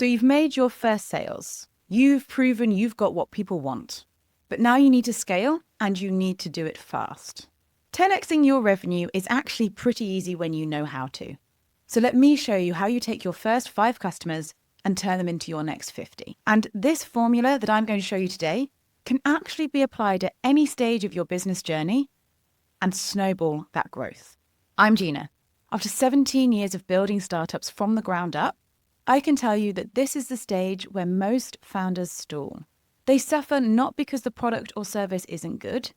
So you've made your first sales. You've proven you've got what people want. But now you need to scale and you need to do it fast. 10xing your revenue is actually pretty easy when you know how to. So let me show you how you take your first 5 customers and turn them into your next 50. And this formula that I'm going to show you today can actually be applied at any stage of your business journey and snowball that growth. I'm Gina. After 17 years of building startups from the ground up, I can tell you that this is the stage where most founders stall. They suffer not because the product or service isn't good,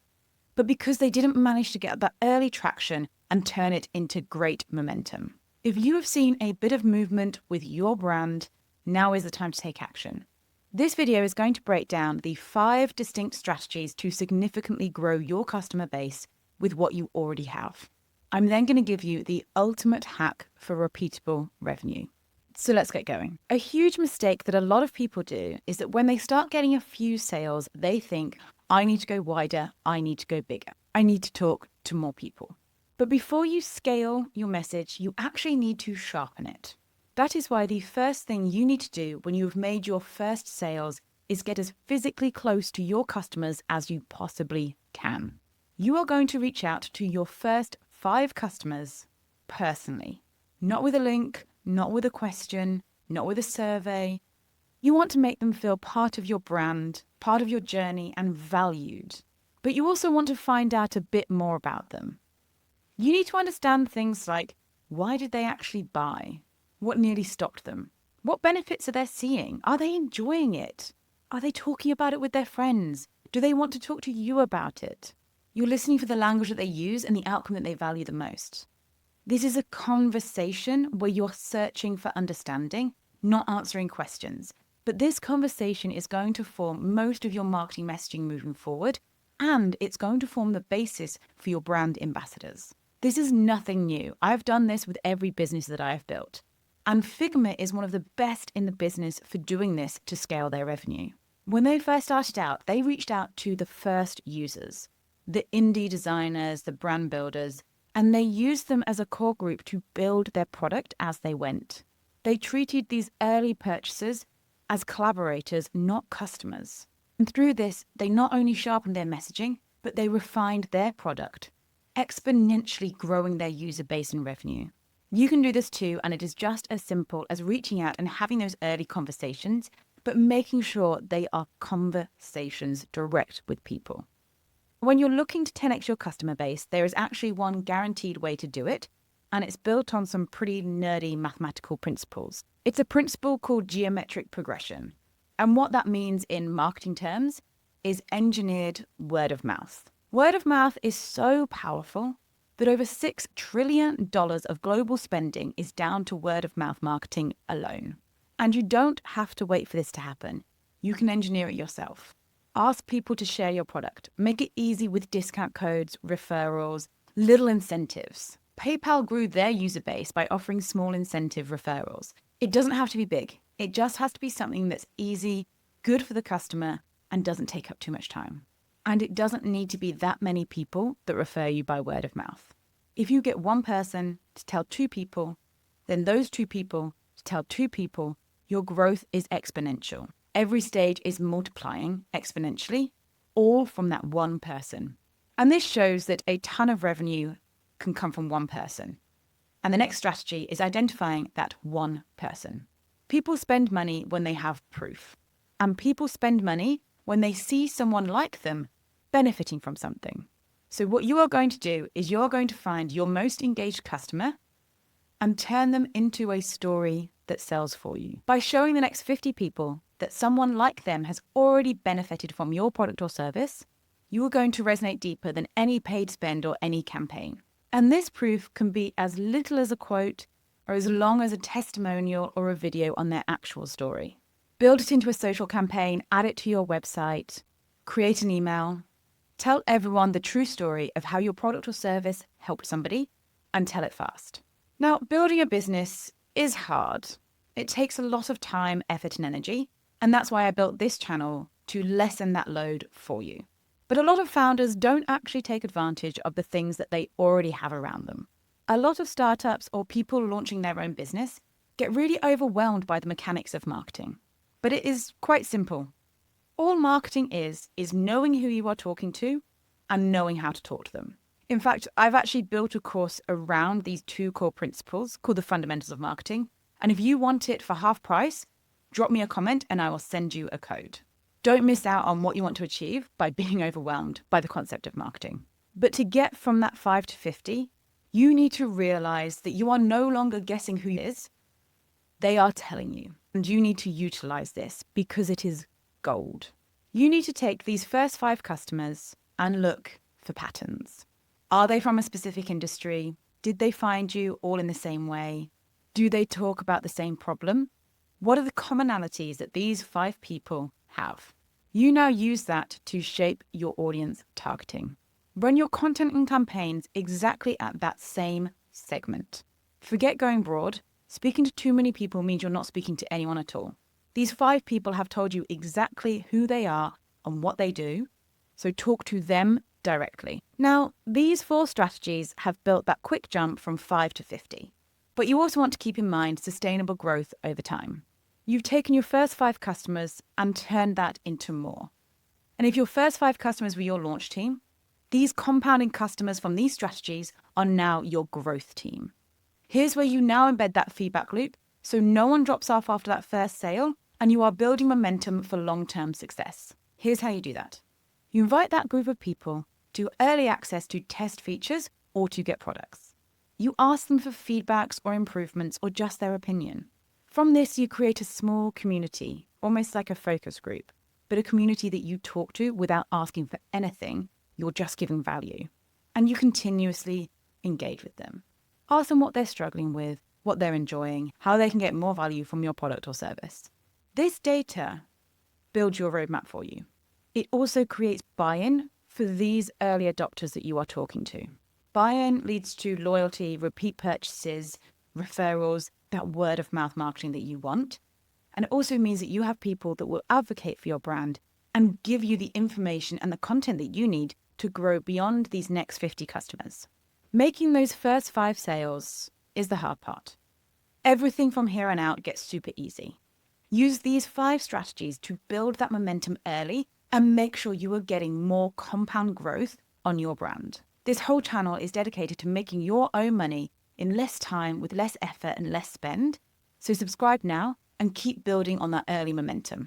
but because they didn't manage to get that early traction and turn it into great momentum. If you have seen a bit of movement with your brand, now is the time to take action. This video is going to break down the 5 distinct strategies to significantly grow your customer base with what you already have. I'm then going to give you the ultimate hack for repeatable revenue. So let's get going. A huge mistake that a lot of people do is that when they start getting a few sales, they think, I need to go wider, I need to go bigger, I need to talk to more people. But before you scale your message, you actually need to sharpen it. That is why the first thing you need to do when you've made your first sales is get as physically close to your customers as you possibly can. You are going to reach out to your first 5 customers personally, not with a link, not with a question, not with a survey. You want to make them feel part of your brand, part of your journey, and valued. But you also want to find out a bit more about them. You need to understand things like, why did they actually buy? What nearly stopped them? What benefits are they seeing? Are they enjoying it? Are they talking about it with their friends? Do they want to talk to you about it? You're listening for the language that they use and the outcome that they value the most. This is a conversation where you're searching for understanding, not answering questions. But this conversation is going to form most of your marketing messaging moving forward, and it's going to form the basis for your brand ambassadors. This is nothing new. I've done this with every business that I have built. And Figma is one of the best in the business for doing this to scale their revenue. When they first started out, they reached out to the first users, the indie designers, the brand builders, and they used them as a core group to build their product as they went. They treated these early purchasers as collaborators, not customers. And through this, they not only sharpened their messaging, but they refined their product, exponentially growing their user base and revenue. You can do this too, and it is just as simple as reaching out and having those early conversations, but making sure they are conversations direct with people. When you're looking to 10x your customer base, there is actually one guaranteed way to do it, and it's built on some pretty nerdy mathematical principles. It's a principle called geometric progression. And what that means in marketing terms is engineered word of mouth. Word of mouth is so powerful that over $6 trillion of global spending is down to word of mouth marketing alone. And you don't have to wait for this to happen. You can engineer it yourself. Ask people to share your product. Make it easy with discount codes, referrals, little incentives. PayPal grew their user base by offering small incentive referrals. It doesn't have to be big. It just has to be something that's easy, good for the customer, and doesn't take up too much time. And it doesn't need to be that many people that refer you by word of mouth. If you get one person to tell 2 people, then those 2 people to tell 2 people, your growth is exponential. Every stage is multiplying exponentially, all from that one person. And this shows that a ton of revenue can come from one person. And the next strategy is identifying that one person. People spend money when they have proof. And people spend money when they see someone like them benefiting from something. So what you are going to do is you're going to find your most engaged customer and turn them into a story that sells for you. By showing the next 50 people that someone like them has already benefited from your product or service, you are going to resonate deeper than any paid spend or any campaign. And this proof can be as little as a quote or as long as a testimonial or a video on their actual story. Build it into a social campaign, add it to your website, create an email, tell everyone the true story of how your product or service helped somebody, and tell it fast. Now, building a business is hard. It takes a lot of time, effort, and energy, and that's why I built this channel to lessen that load for you. But a lot of founders don't actually take advantage of the things that they already have around them. A lot of startups or people launching their own business get really overwhelmed by the mechanics of marketing. But it is quite simple. All marketing is knowing who you are talking to and knowing how to talk to them. In fact, I've actually built a course around these two core principles called the fundamentals of marketing. And if you want it for half price, drop me a comment and I will send you a code. Don't miss out on what you want to achieve by being overwhelmed by the concept of marketing. But to get from that 5 to 50, you need to realize that you are no longer guessing who it is. They are telling you. And you need to utilize this because it is gold. You need to take these first 5 customers and look for patterns. Are they from a specific industry? Did they find you all in the same way? Do they talk about the same problem? What are the commonalities that these 5 people have? You now use that to shape your audience targeting. Run your content and campaigns exactly at that same segment. Forget going broad. Speaking to too many people means you're not speaking to anyone at all. These 5 people have told you exactly who they are and what they do, so talk to them directly. Now, these 4 strategies have built that quick jump from 5 to 50, but you also want to keep in mind sustainable growth over time. You've taken your first 5 customers and turned that into more. And if your first 5 customers were your launch team, these compounding customers from these strategies are now your growth team. Here's where you now embed that feedback loop so no one drops off after that first sale and you are building momentum for long-term success. Here's how you do that. You invite that group of people to early access to test features or to get products. You ask them for feedbacks or improvements or just their opinion. From this, you create a small community, almost like a focus group, but a community that you talk to without asking for anything. You're just giving value. And you continuously engage with them. Ask them what they're struggling with, what they're enjoying, how they can get more value from your product or service. This data builds your roadmap for you. It also creates buy-in for these early adopters that you are talking to. Buy-in leads to loyalty, repeat purchases, referrals, that word of mouth marketing that you want. And it also means that you have people that will advocate for your brand and give you the information and the content that you need to grow beyond these next 50 customers. Making those first 5 sales is the hard part. Everything from here on out gets super easy. Use these 5 strategies to build that momentum early and make sure you are getting more compound growth on your brand. This whole channel is dedicated to making your own money in less time with less effort and less spend. So subscribe now and keep building on that early momentum.